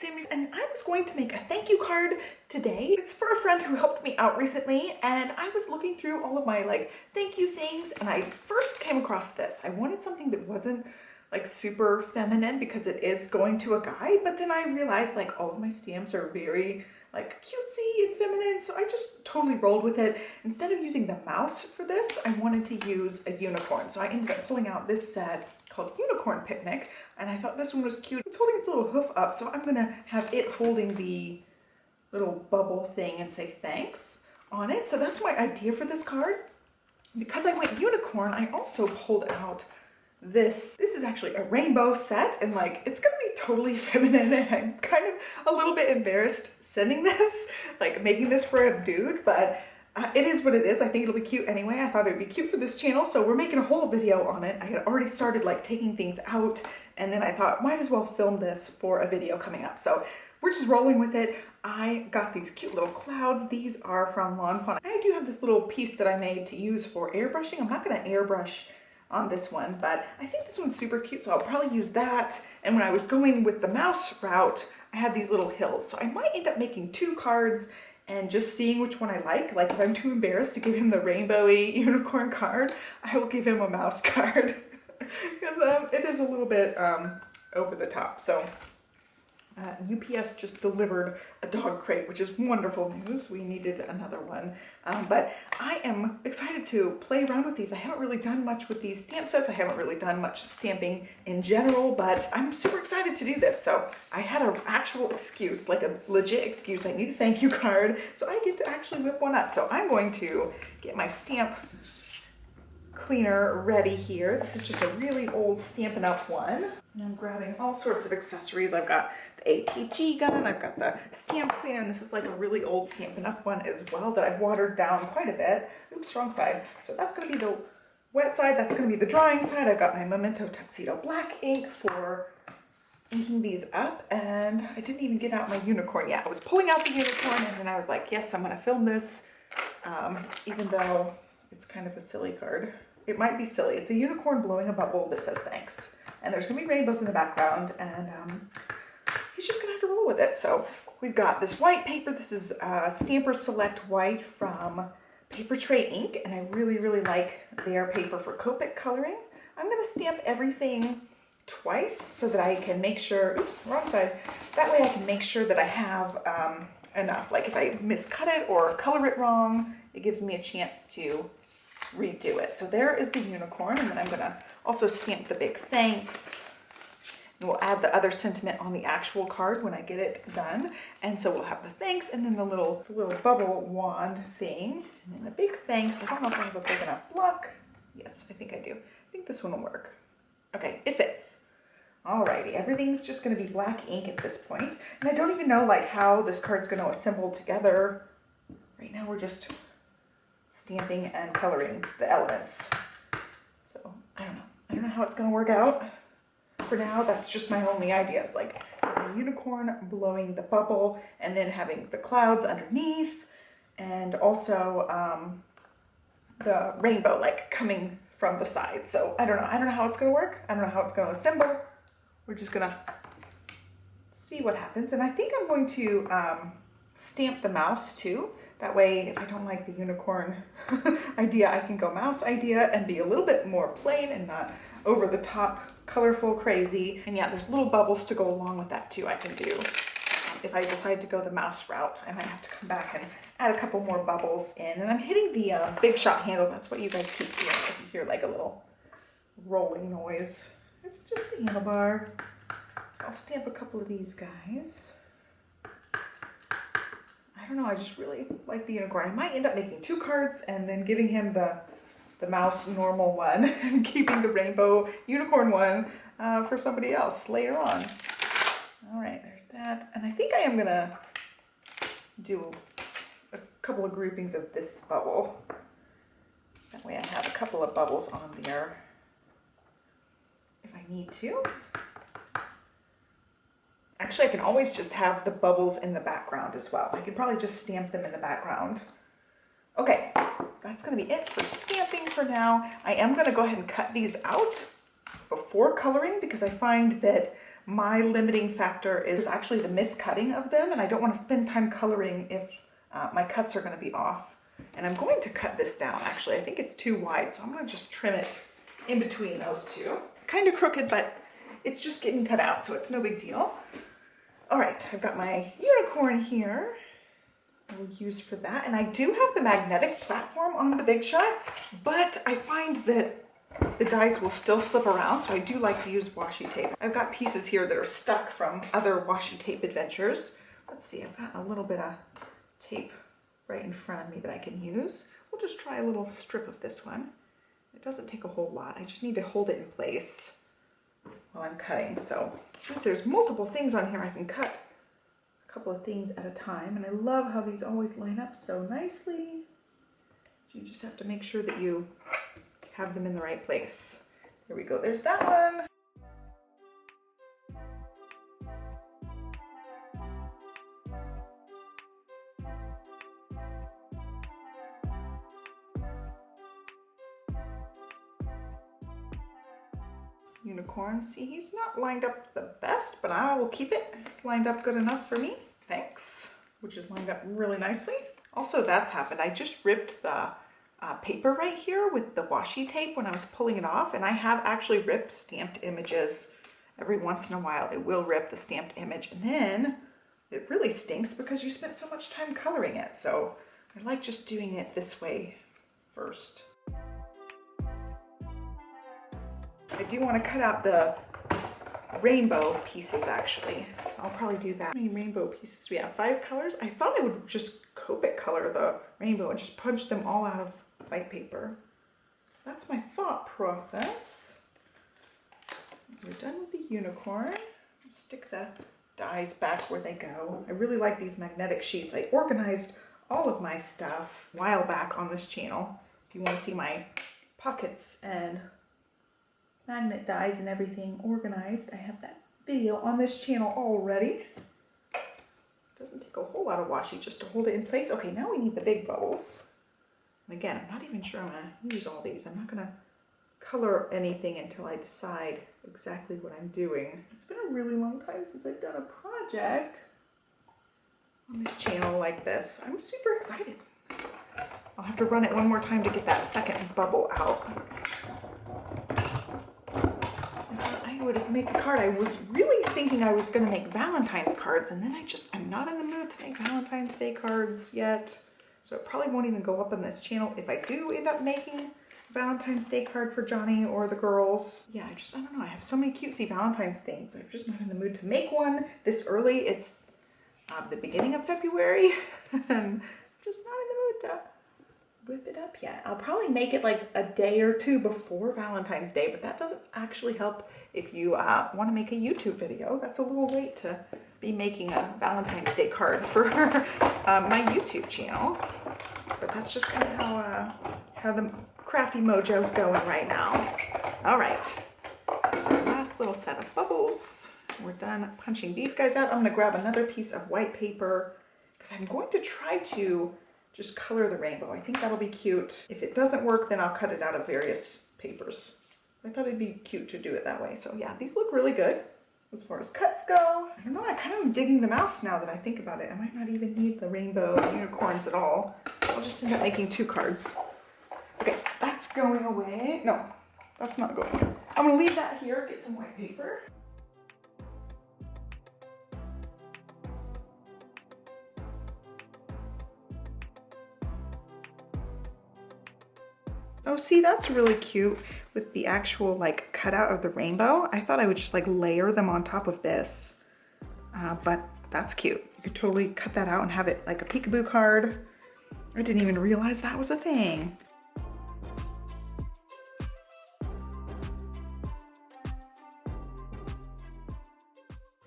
Sammy, and I was going to make a thank you card today. It's for a friend who helped me out recently, and I was looking through all of my like thank you things, and I first came across this. I wanted something that wasn't like super feminine because it is going to a guy, but then I realized like all of my stamps are very like cutesy and feminine, so I just totally rolled with it. Instead of using the mouse for this, I wanted to use a unicorn. So I ended up pulling out this set called Unicorn Picnic, and I thought this one was cute. It's holding its little hoof up, so I'm gonna have it holding the little bubble thing and say thanks on it. So that's my idea for this card. Because I went unicorn, I also pulled out this is actually a rainbow set, and like it's gonna be totally feminine, and I'm kind of a little bit embarrassed sending this, like making this for a dude, but it is what it is. I think it'll be cute anyway. I thought it would be cute for this channel, so we're making a whole video on it. I had already started like taking things out, and then I thought might as well film this for a video coming up. So we're just rolling with it. I got these cute little clouds. These are from Fawn. I do have this little piece that I made to use for airbrushing. I'm not gonna airbrush on this one, but I think this one's super cute, so I'll probably use that. And when I was going with the mouse route, I had these little hills, so I might end up making 2 cards and just seeing which one I like. Like if I'm too embarrassed to give him the rainbowy unicorn card, I will give him a mouse card because it is a little bit over the top. So UPS just delivered a dog crate, which is wonderful news. We needed another one. But I am excited to play around with these. I haven't really done much with these stamp sets. I haven't really done much stamping in general, but I'm super excited to do this. So I had an actual excuse, like a legit excuse. I need a thank you card, so I get to actually whip one up. So I'm going to get my stamp cleaner ready here. This is just a really old Stampin' Up! One. And I'm grabbing all sorts of accessories. I've got the ATG gun, I've got the stamp cleaner, and this is like a really old Stampin' Up! One as well that I've watered down quite a bit. Oops, wrong side. So that's gonna be the wet side, that's gonna be the drying side. I've got my Memento Tuxedo black ink for inking these up, and I didn't even get out my unicorn yet. I was pulling out the unicorn, and then I was like, yes, I'm gonna film this, even though it's kind of a silly card. It might be silly. It's a unicorn blowing a bubble that says thanks. And there's gonna be rainbows in the background, and he's just gonna have to roll with it. So we've got this white paper. This is Stamper Select White from Paper Tray Ink, and I really, really like their paper for Copic coloring. I'm gonna stamp everything twice so that I can make sure, oops, wrong side. That way I can make sure that I have enough. Like if I miscut it or color it wrong, it gives me a chance to redo it. So there is the unicorn, and then I'm gonna also stamp the big thanks, and we'll add the other sentiment on the actual card when I get it done. And so we'll have the thanks, and then the little bubble wand thing, and then the big thanks. I don't know if I have a big enough block. Yes, I think I do. I think this one will work. Okay, it fits. Alrighty, everything's just gonna be black ink at this point, and I don't even know like how this card's gonna assemble together. Right now we're just stamping and coloring the elements. So I don't know how it's gonna work out. For now, that's just my only ideas, like the unicorn blowing the bubble, and then having the clouds underneath, and also the rainbow like coming from the side. So I don't know how it's gonna work. I don't know how it's gonna assemble. We're just gonna see what happens. And I think I'm going to stamp the mouse too. That way, if I don't like the unicorn idea, I can go mouse idea and be a little bit more plain and not over the top, colorful, crazy. And yeah, there's little bubbles to go along with that too I can do. If I decide to go the mouse route, I might have to come back and add a couple more bubbles in. And I'm hitting the Big Shot handle. That's what you guys keep hearing if you hear like a little rolling noise. It's just the handlebar. I'll stamp a couple of these guys. I don't know, I just really like the unicorn. I might end up making 2 cards and then giving him the mouse normal one and keeping the rainbow unicorn one for somebody else later on. All right, there's that. And I think I am gonna do a couple of groupings of this bubble. That way I have a couple of bubbles on there if I need to. Actually, I can always just have the bubbles in the background as well. I could probably just stamp them in the background. Okay, that's gonna be it for stamping for now. I am gonna go ahead and cut these out before coloring because I find that My limiting factor is actually the miscutting of them, and I don't want to spend time coloring if my cuts are going to be off. And I'm going to cut this down, actually. I think it's too wide, so I'm going to just trim it in between those two. Kind of crooked, but it's just getting cut out, so it's no big deal. All right, I've got my unicorn here. I'll use for that. And I do have the magnetic platform on the Big Shot, but I find that the dies will still slip around, so I do like to use washi tape. I've got pieces here that are stuck from other washi tape adventures. Let's see, I've got a little bit of tape right in front of me that I can use. We'll just try a little strip of this one. It doesn't take a whole lot. I just need to hold it in place while I'm cutting. So since there's multiple things on here, I can cut a couple of things at a time. And I love how these always line up so nicely. You just have to make sure that you have them in the right place. Here we go, there's that one. Unicorn, see, he's not lined up the best, but I will keep it. It's lined up good enough for me. Thanks, which is lined up really nicely. Also, that's happened. I just ripped the paper right here with the washi tape when I was pulling it off, and I have actually ripped stamped images. Every once in a while it will rip the stamped image, and then it really stinks because you spent so much time coloring it. So I like just doing it this way first. I do want to cut out the rainbow pieces actually. I'll probably do that. How many rainbow pieces? We have 5 colors. I thought I would just Copic color the rainbow and just punch them all out of white paper. That's my thought process. We're done with the unicorn. Stick the dies back where they go. I really like these magnetic sheets. I organized all of my stuff a while back on this channel. If you want to see my pockets and magnet dies and everything organized, I have that video on this channel already. Doesn't take a whole lot of washi just to hold it in place. Okay, now we need the big bubbles. And again, I'm not even sure I'm going to use all these. I'm not going to color anything until I decide exactly what I'm doing. It's been a really long time since I've done a project on this channel like this. I'm super excited. I'll have to run it one more time to get that second bubble out. I would make a card. I was really thinking I was going to make Valentine's cards, and then I'm not in the mood to make Valentine's Day cards yet. So it probably won't even go up on this channel if I do end up making a Valentine's Day card for Johnny or the girls. Yeah, I don't know. I have so many cutesy Valentine's things. I'm just not in the mood to make one this early. It's the beginning of February, and I'm just not in the mood to whip it up yet. I'll probably make it like a day or two before Valentine's Day, but that doesn't actually help if you want to make a YouTube video. That's a little late to be making a Valentine's Day card for my YouTube channel. But that's just kind of how the crafty mojo's going right now. All right, so the last little set of bubbles. We're done punching these guys out. I'm going to grab another piece of white paper because I'm going to try to just color the rainbow. I think that'll be cute. If it doesn't work, then I'll cut it out of various papers. I thought it'd be cute to do it that way. So yeah, these look really good as far as cuts go. I don't know, I kind of am digging the mouse now that I think about it. I might not even need the rainbow unicorns at all. I'll just end up making 2 cards. Okay, that's going away. No, that's not going away. I'm gonna leave that here, get some white paper. Oh, see, that's really cute with the actual like cutout of the rainbow. I thought I would just like layer them on top of this, but that's cute. You could totally cut that out and have it like a peekaboo card. I didn't even realize that was a thing.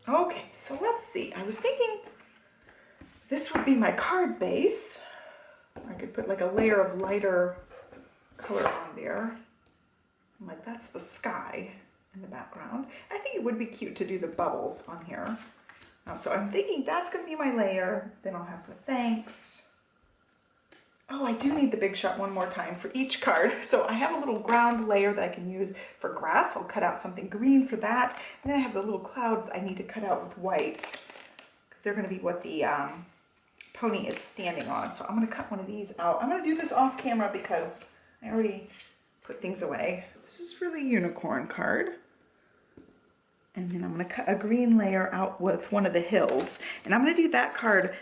Okay, so let's see. I was thinking this would be my card base. I could put like a layer of lighter color on there. I'm like, that's the sky in the background. I think it would be cute to do the bubbles on here. So I'm thinking that's going to be my layer. Then I'll have the thanks. Oh, I do need the Big Shot one more time for each card. So I have a little ground layer that I can use for grass. I'll cut out something green for that. And then I have the little clouds I need to cut out with white because they're going to be what the pony is standing on. So I'm going to cut one of these out. I'm going to do this off camera because I already put things away. This is for the unicorn card. And then I'm going to cut a green layer out with one of the hills. And I'm going to do that card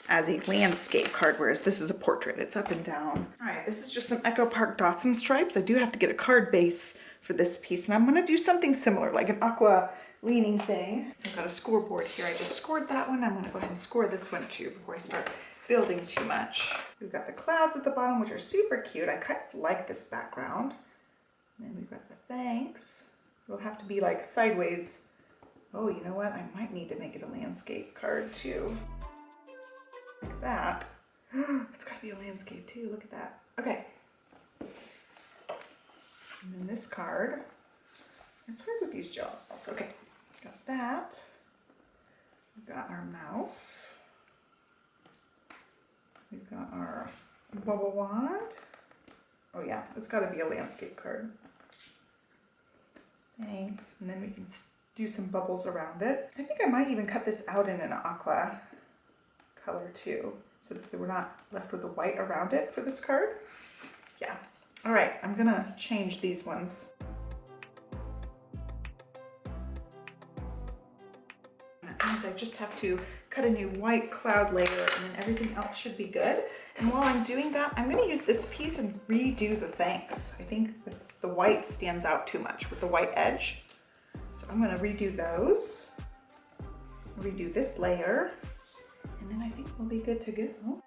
as a landscape card, whereas this is a portrait. It's up and down. All right, this is just some Echo Park dots and stripes. I do have to get a card base for this piece, and I'm gonna do something similar, like an aqua leaning thing. I've got a scoreboard here. I just scored that one. I'm gonna go ahead and score this one too before I start building too much. We've got the clouds at the bottom, which are super cute. I kind of like this background. And then we've got the thanks. It'll have to be like sideways. Oh, you know what? I might need to make it a landscape card too. Like that. It's gotta be a landscape too, look at that. Okay. And then this card. It's hard with these gels. Okay, got that. We've got our mouse. We've got our bubble wand. Oh yeah, it's gotta be a landscape card. Thanks. And then we can do some bubbles around it. I think I might even cut this out in an aqua color too, so that we're not left with the white around it for this card. Yeah. All right, I'm gonna change these ones. That means I just have to cut a new white cloud layer and then everything else should be good. And while I'm doing that, I'm gonna use this piece and redo the thanks. I think the white stands out too much with the white edge. So I'm gonna redo those, redo this layer, and then I think we'll be good to go.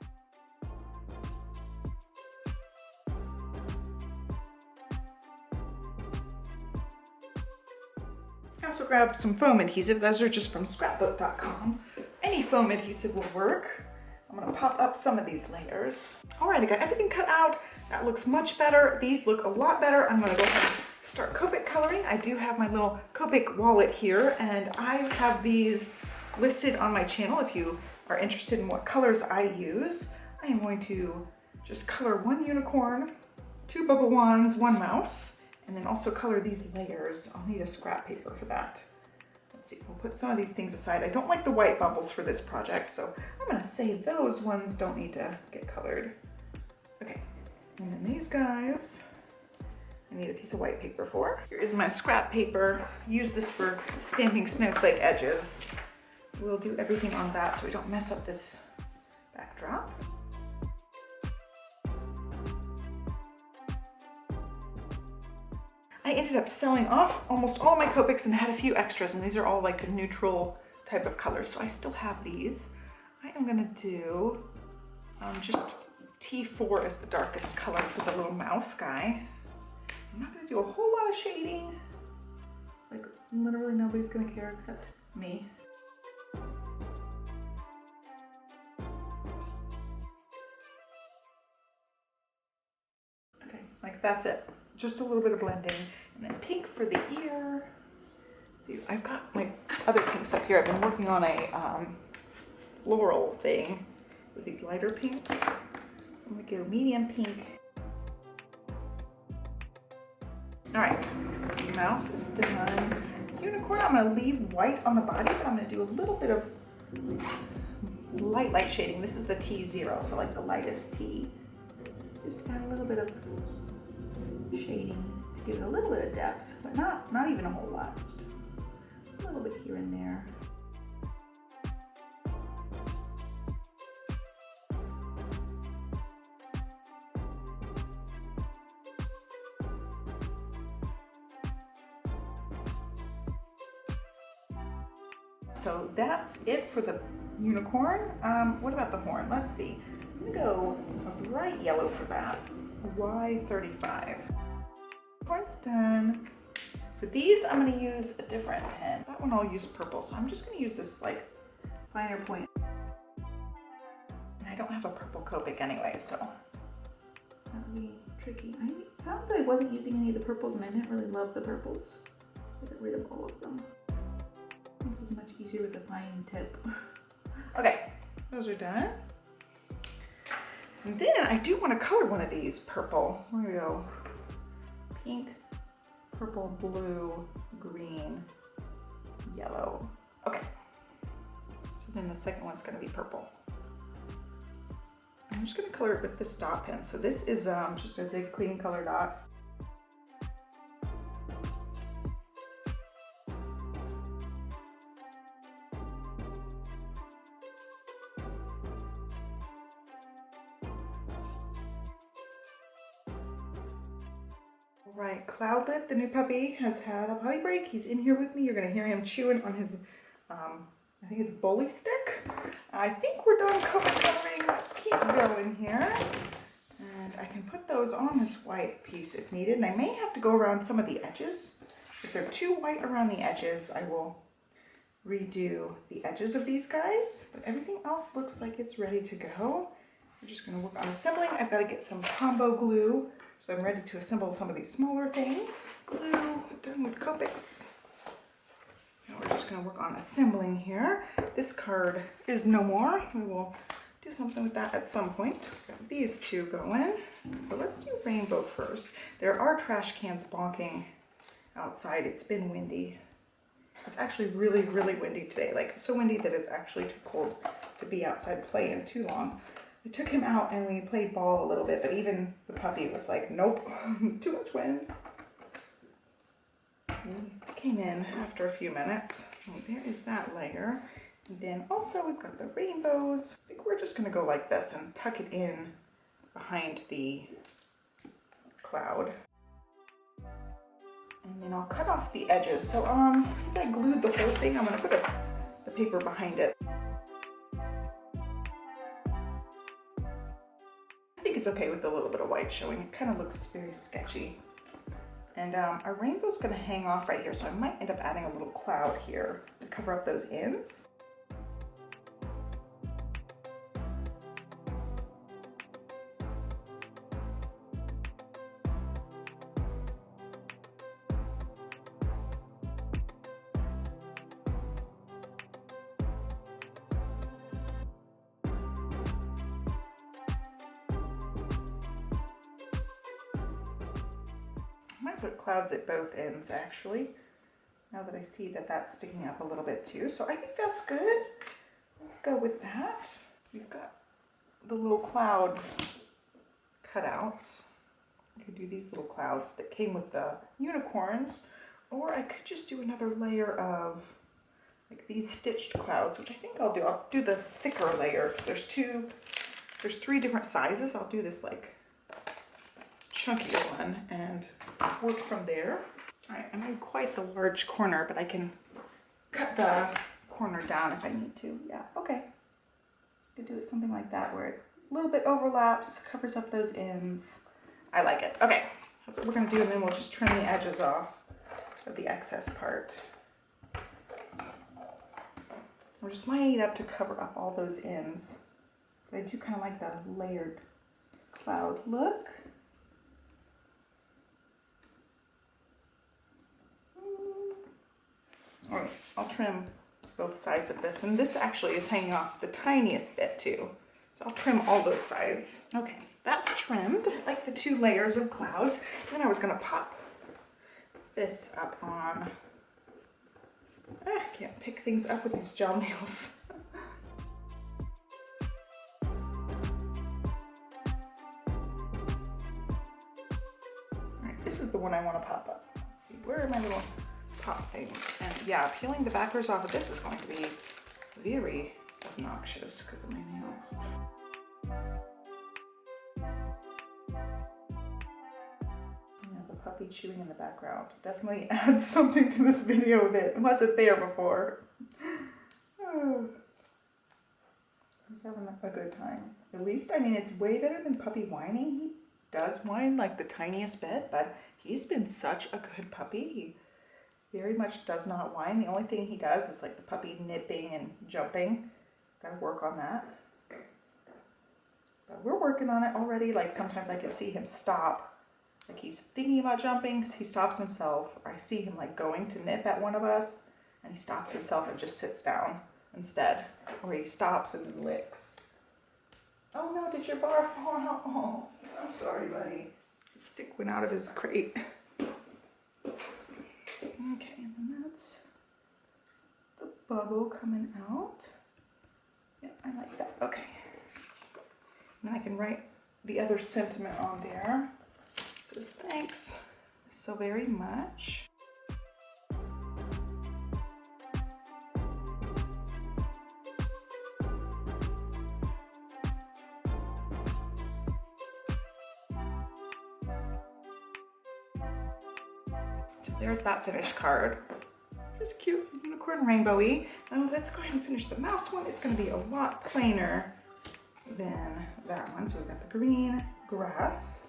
I also grabbed some foam adhesive. Those are just from scrapbook.com. Any foam adhesive will work. I'm gonna pop up some of these layers. All right, I got everything cut out. That looks much better. These look a lot better. I'm gonna go ahead and start Copic coloring. I do have my little Copic wallet here, and I have these listed on my channel if you are interested in what colors I use. I am going to just color one unicorn, 2 bubble wands, 1 mouse, and then also color these layers. I'll need a scrap paper for that. Let's see, we'll put some of these things aside. I don't like the white bubbles for this project, so I'm gonna say those ones don't need to get colored. Okay, and then these guys, I need a piece of white paper for. Here is my scrap paper. Use this for stamping snowflake edges. We'll do everything on that so we don't mess up this backdrop. I ended up selling off almost all my Copics and had a few extras, and these are all like a neutral type of colors, so I still have these. I am gonna do just T4 as the darkest color for the little mouse guy. I'm not gonna do a whole lot of shading. It's like literally nobody's gonna care except me. Okay, like that's it. Just a little bit of blending. And then pink for the ear. See, I've got my other pinks up here. I've been working on a floral thing with these lighter pinks. So I'm gonna go medium pink. All right, mouse is done. Unicorn, I'm gonna leave white on the body, but I'm gonna do a little bit of light shading. This is the T0, so like the lightest T. Just add a little bit of shading to give it a little bit of depth, but not even a whole lot. Just a little bit here and there. So that's it for the unicorn. What about the horn? Let's see. I'm gonna go a bright yellow for that. Y35. Horn's done. For these, I'm gonna use a different pen. That one I'll use purple, so I'm just gonna use this like finer point. And I don't have a purple Copic anyway, so that would be tricky. I found that I wasn't using any of the purples, and I didn't really love the purples. I got rid of all of them. This is much easier with a fine tip. Okay, those are done. And then I do want to color one of these purple. Where we go? Pink, purple, blue, green, yellow. Okay. So then the second one's going to be purple. I'm just going to color it with this dot pen. So this is just a Zig Clean color dot. Right, Cloudlet, the new puppy, has had a potty break. He's in here with me. You're gonna hear him chewing on his, I think it's bully stick. I think we're done coloring. Let's keep going here. And I can put those on this white piece if needed. And I may have to go around some of the edges. If they're too white around the edges, I will redo the edges of these guys. But everything else looks like it's ready to go. We're just gonna work on assembling. I've gotta get some combo glue. So I'm ready to assemble some of these smaller things. Glue, done with Copics. Now we're just gonna work on assembling here. This card is no more. We will do something with that at some point. Got these two going, but let's do rainbow first. There are trash cans bonking outside. It's been windy. It's actually really, really windy today. Like so windy that it's actually too cold to be outside playing too long. We took him out and we played ball a little bit, but even the puppy was like, nope, too much wind. He came in after a few minutes. Oh, there is that layer. And then also we've got the rainbows. I think we're just gonna go like this and tuck it in behind the cloud. And then I'll cut off the edges. So since I glued the whole thing, I'm gonna put the paper behind it. I think it's okay with a little bit of white showing. It kind of looks very sketchy. And our rainbow's gonna hang off right here, so I might end up adding a little cloud here to cover up those ends. I might put clouds at both ends actually, now that I see that that's sticking up a little bit too. So I think that's good. Let's go with that. We've got the little cloud cutouts. I could do these little clouds that came with the unicorns, or I could just do another layer of like these stitched clouds, which I think I'll do. I'll do the thicker layer because there's three different sizes. I'll do this like chunky one and work from there. All right, I made quite the large corner, but I can cut the corner down if I need to. Yeah, okay. I could do it something like that where it a little bit overlaps, covers up those ends. I like it. Okay, that's what we're gonna do, and then we'll just trim the edges off of the excess part. I'm just lining it up to cover up all those ends. But I do kind of like the layered cloud look. All right, I'll trim both sides of this, and this actually is hanging off the tiniest bit too. So I'll trim all those sides. Okay, that's trimmed, like the two layers of clouds. And then I was gonna pop this up on, I can't pick things up with these gel nails. All right, this is the one I wanna pop up. Let's see, where are my little pop things? And yeah, peeling the backers off of this is going to be very obnoxious because of my nails. Yeah, the puppy chewing in the background definitely adds something to this video that wasn't there before. Oh. He's having a good time. At least, I mean, it's way better than puppy whining. He does whine like the tiniest bit, but he's been such a good puppy. He very much does not whine. The only thing he does is like the puppy nipping and jumping. Gotta work on that. But we're working on it already. Like sometimes I can see him stop. Like he's thinking about jumping, he stops himself. Or I see him like going to nip at one of us and he stops himself and just sits down instead. Or he stops and then licks. Oh no, did your bar fall out? Oh, I'm sorry, buddy. The stick went out of his crate. Okay, and then that's the bubble coming out. Yeah, I like that. Okay. And then I can write the other sentiment on there. It says, thanks so very much. So there's that finished card. Just cute, unicorn rainbowy. Now let's go ahead and finish the mouse one. It's gonna be a lot plainer than that one. So we've got the green grass.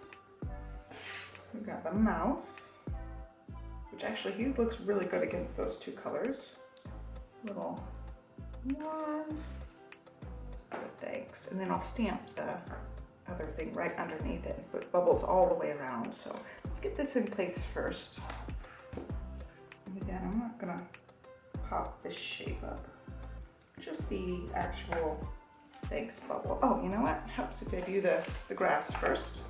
We've got the mouse, which actually he looks really good against those two colors. Little wand, thanks. And then I'll stamp the other thing right underneath it and put bubbles all the way around. So let's get this in place first. And again, I'm not gonna pop this shape up, just the actual thanks bubble. Oh, you know what? Helps if I do the grass first.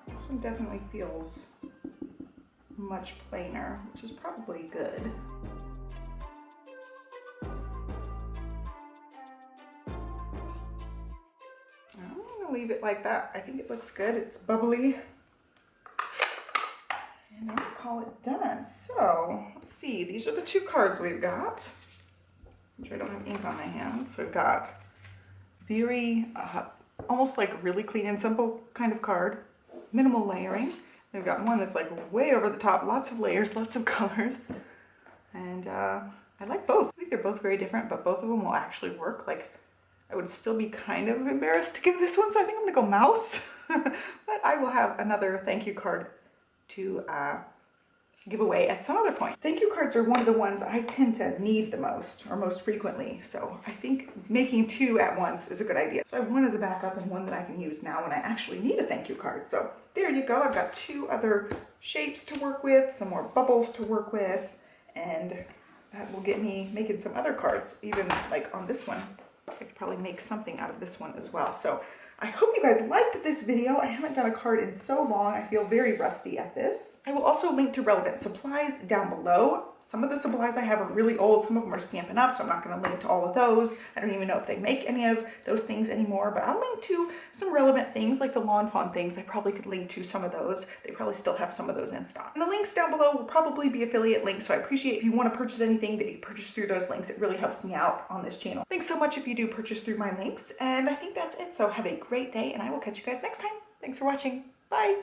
This one definitely feels much plainer, which is probably good. I'm gonna leave it like that. I think it looks good. It's bubbly. And I'll call it done. So let's see, these are the two cards we've got. I'm sure I don't have ink on my hands. So we've got very, almost like really clean and simple kind of card. Minimal layering. We've got one that's like way over the top, lots of layers, lots of colors. And I like both. I think they're both very different, but both of them will actually work. Like, I would still be kind of embarrassed to give this one, so I think I'm gonna go mouse. But I will have another thank you card to give away at some other point. Thank you cards are one of the ones I tend to need the most, or most frequently. So I think making two at once is a good idea. So I have one as a backup and one that I can use now when I actually need a thank you card. So there you go. I've got two other shapes to work with, some more bubbles to work with, and that will get me making some other cards. Even like on this one, I could probably make something out of this one as well. So I hope you guys liked this video. I haven't done a card in so long. I feel very rusty at this. I will also link to relevant supplies down below. Some of the supplies I have are really old. Some of them are Stampin' Up, so I'm not going to link to all of those. I don't even know if they make any of those things anymore, but I'll link to some relevant things like the Lawn Fawn things. I probably could link to some of those. They probably still have some of those in stock. And the links down below will probably be affiliate links, so I appreciate if you want to purchase anything that you purchase through those links. It really helps me out on this channel. Thanks so much if you do purchase through my links, and I think that's it. So have a great day, and I will catch you guys next time. Thanks for watching. Bye.